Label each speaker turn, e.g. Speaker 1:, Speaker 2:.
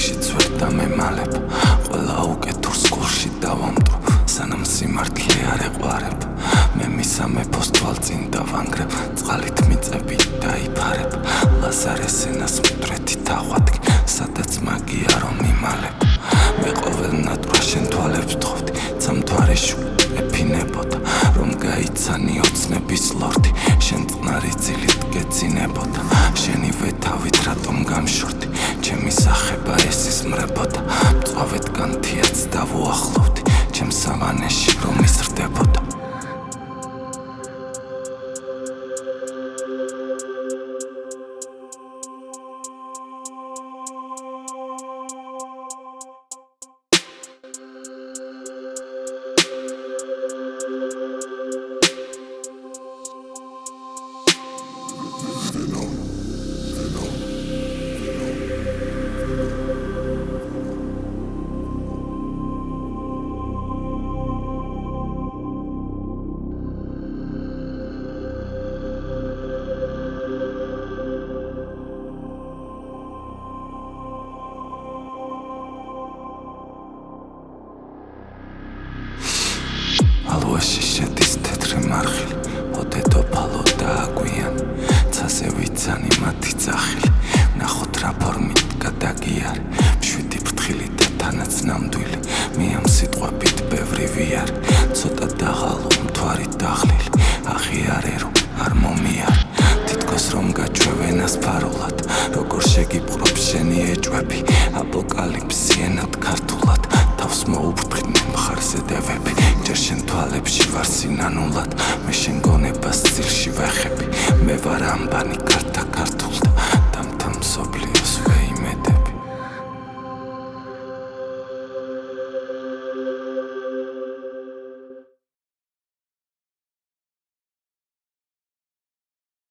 Speaker 1: დილშიც ვერ დამემალებ ყველა უკეთურს გულში დავამტვრ სანამ სიმართლე არ ეყვარებ მე მისამეფოს თვალწინ დავანგრებ წყალით მიწები დაიფარებ ლაზარეს ენას მკვდრეთით აღვადგ სადაც მაგია რომ იმალებ მე ყოველ ნატვრა შენ თვალებს ვთხოვდი ცამთვარეში ეფინებოდა რომ გაიცანი ოცნების ლორდი შენ წყნარი ძილით გეცინებოდა შენივე თავით რატომ გამშორდი ჩემი სახება ეს ისმრებოდა მწვავედ განთიაც დავუახლოვდი ჩემ სავანეში რომ იზრდებოდა ალვაში შედის თეთრი მარხილი ოდედო ფალო დააგვიანი ცაზე ვიცანი მათი ძახილი ვნახოთ რა ფორმით გადაგიარი მშვიდი ფრთხილი და თანაც ნამდვილი მე ამ სიტყვებით ბევრი ვიარი ცოტა დაღალო მთვარით დაღლილი აღიარე რომ არ მომიარი თითქოს რომ გაჩვევენ ასფარულად როგორ შეგიპყრობ შენი ეჭვები აპოკალიფსი ენად ქართულად თავს მოუფრთხნენ მხარზე დევები ჯერ შენ თვალებში ვარ სინანულად მე შენ გონებას ძილში ვეხები მე ვარ ამბანი გარდა